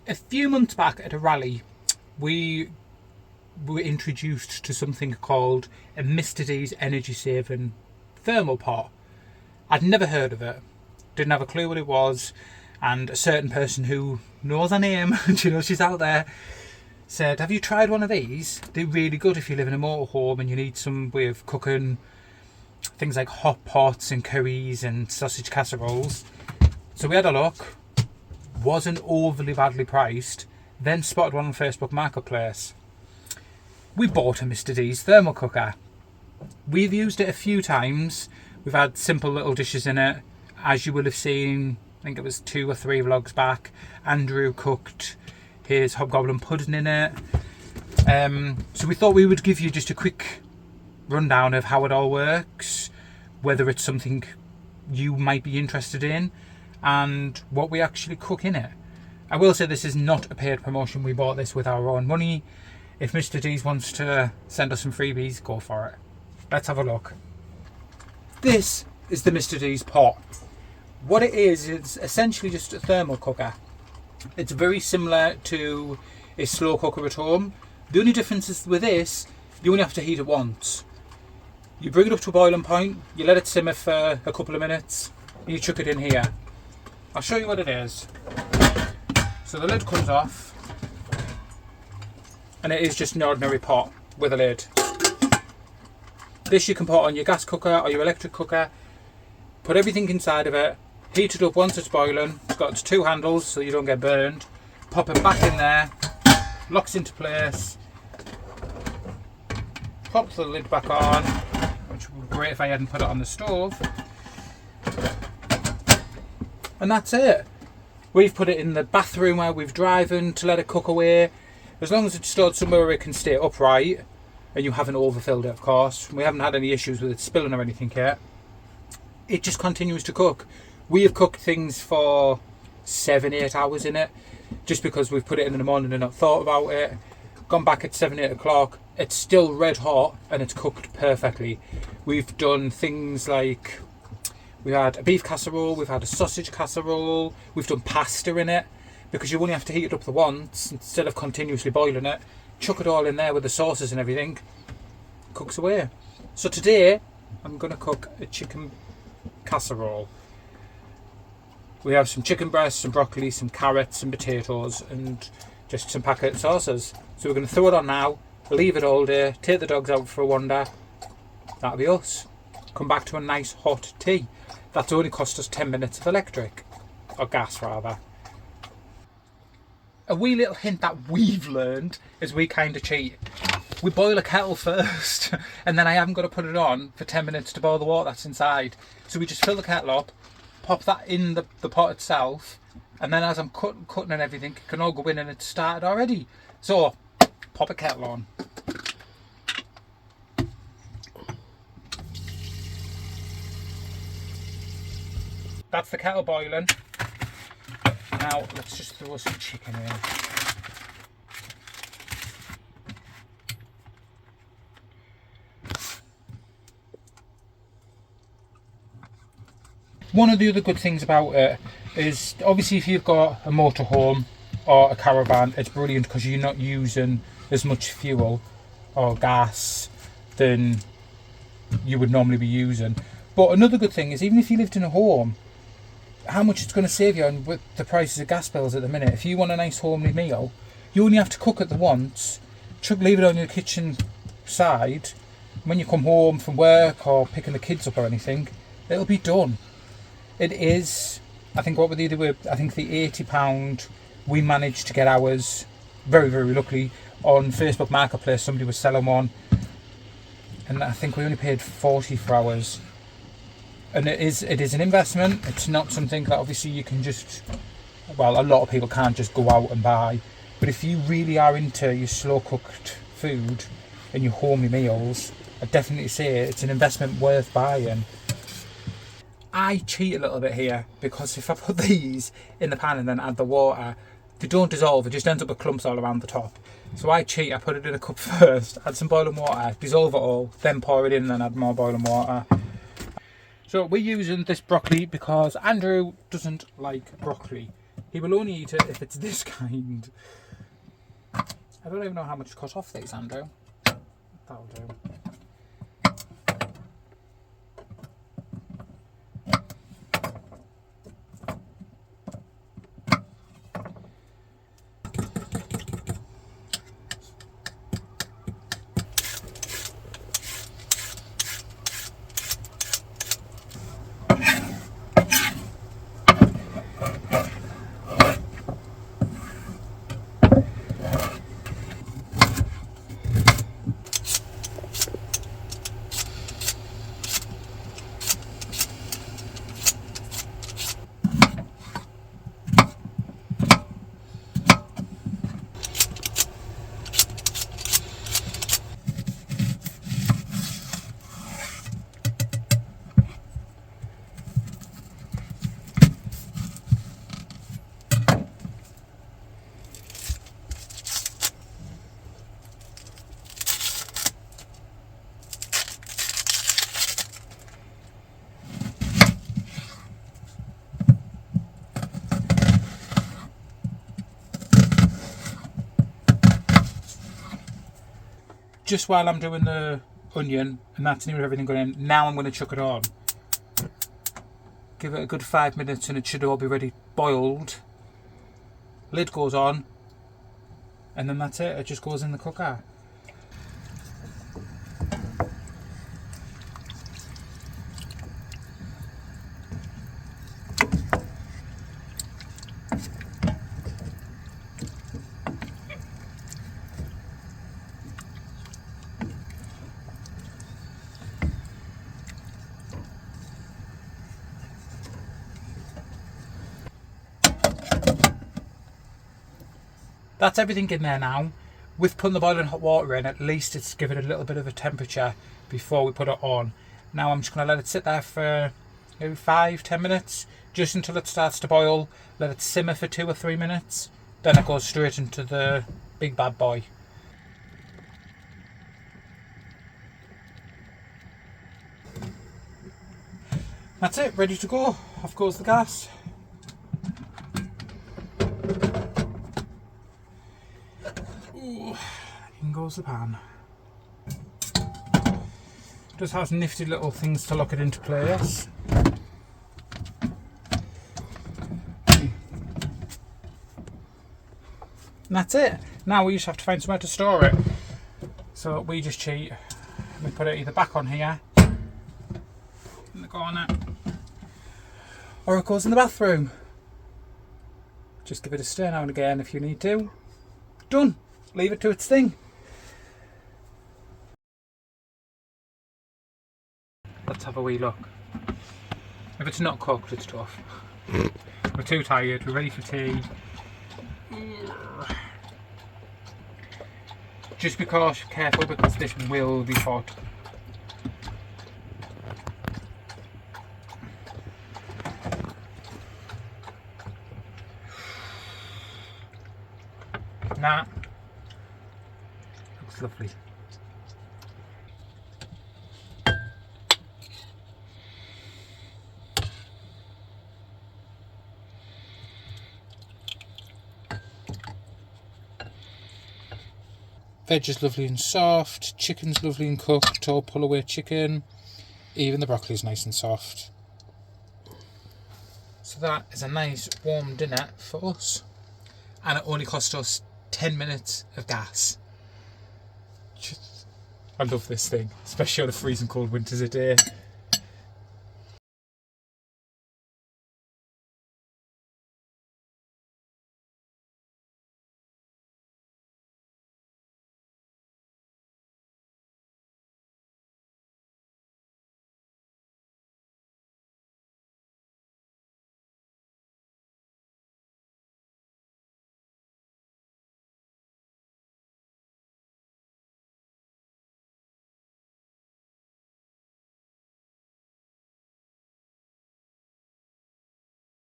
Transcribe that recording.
A few months back at a rally, we were introduced to something called a Mr. D's energy saving thermal pot. I'd never heard of it, didn't have a clue what it was, and a certain person who knows her name, you know, she's out there, said, have you tried one of these? They're really good if you live in a motorhome and you need some way of cooking things like hot pots and curries and sausage casseroles. So we had a look, wasn't overly badly priced, then spotted one on Facebook Marketplace. We bought a Mr. D's thermal cooker. We've used it a few times. We've had simple little dishes in it. As you will have seen, I think it was 2 or 3 vlogs back, Andrew cooked his hobgoblin pudding in it. So we thought we would give you just a quick rundown of how it all works, whether it's something you might be interested in, and what we actually cook in it. I will say this is not a paid promotion. We bought this with our own money. If Mr. D's wants to send us some freebies, go for it. Let's have a look. This is the Mr. D's pot. What it is essentially just a thermal cooker. It's very similar to a slow cooker at home. The only difference is with this, you only have to heat it once. You bring it up to a boiling point, you let it simmer for a couple of minutes, and you chuck it in here. I'll show you what it is. So the lid comes off, and it is just an ordinary pot with a lid. This you can put on your gas cooker or your electric cooker, put everything inside of it, heat it up once it's boiling. It's got its 2 handles so you don't get burned. Pop it back in there, locks into place, pop the lid back on, which would be great if I hadn't put it on the stove. And that's it. We've put it in the bathroom where we've driven to let it cook away. As long as it's stored somewhere where it can stay upright and you haven't overfilled it, of course. We haven't had any issues with it spilling or anything yet. It just continues to cook. We have cooked things for 7-8 hours in it, just because we've put it in the morning and not thought about it. Gone back at 7-8 o'clock, it's still red hot and it's cooked perfectly. We've done things like, we had a beef casserole, we've had a sausage casserole, we've done pasta in it, because you only have to heat it up the once instead of continuously boiling it. Chuck it all in there with the sauces and everything, cooks away. So today I'm going to cook a chicken casserole. We have some chicken breasts, some broccoli, some carrots, some potatoes, and just some packet sauces. So we're going to throw it on now, leave it all day, take the dogs out for a wander. That'll be us. Come back to a nice hot tea. That's only cost us 10 minutes of electric, or gas rather. A wee little hint that we've learned is we kind of cheat. We boil a kettle first, and then I haven't got to put it on for 10 minutes to boil the water that's inside. So we just fill the kettle up, pop that in the pot itself, and then as I'm cutting and everything, it can all go in and it's started already. So, pop a kettle on. That's the kettle boiling. Now let's just throw some chicken in. One of the other good things about it is, obviously if you've got a motorhome or a caravan, it's brilliant because you're not using as much fuel or gas than you would normally be using. But another good thing is, even if you lived in a home, how much it's going to save you on with the prices of gas bills at the minute. If you want a nice homely meal, you only have to cook it the once, leave it on your kitchen side. When you come home from work or picking the kids up or anything, it'll be done. It is, I think what we did with, I think the £80, we managed to get ours, very, very luckily, on Facebook Marketplace. Somebody was selling one, and I think we only paid 40 for ours. And it is an investment. It's not something that obviously you can just, well, a lot of people can't just go out and buy. But if you really are into your slow cooked food and your homely meals, I definitely say it's an investment worth buying. I cheat a little bit here, because if I put these in the pan and then add the water, they don't dissolve, it just ends up with clumps all around the top. So I cheat, I put it in a cup first, add some boiling water, dissolve it all, then pour it in and then add more boiling water. So we're using this broccoli because Andrew doesn't like broccoli. He will only eat it if it's this kind. I don't even know how much to cut off these, Andrew. That'll do. Just while I'm doing the onion and that's near everything going in, now I'm going to chuck it on. Give it a good 5 minutes and it should all be ready boiled. Lid goes on and then that's it, it just goes in the cooker. That's everything in there now. With putting the boiling hot water in, at least it's given it a little bit of a temperature before we put it on. Now I'm just going to let it sit there for maybe 5-10 minutes, just until it starts to boil. Let it simmer for 2 or 3 minutes. Then it goes straight into the big bad boy. That's it, ready to go. Off goes the gas. In goes the pan. Just has nifty little things to lock it into place. And that's it. Now we just have to find somewhere to store it. So we just cheat. We put it either back on here in the corner, or it goes in the bathroom. Just give it a stir now and again if you need to. Done. Leave it to its thing. Let's have a wee look. If it's not cooked, it's tough. We're too tired, we're ready for tea. Just be careful because this will be hot. Nah. Looks lovely. Veg is lovely and soft, chicken's lovely and cooked, all pull away chicken, even the broccoli's nice and soft. So that is a nice warm dinner for us, and it only cost us 10 minutes of gas. I love this thing, especially on a freezing cold winter's a day.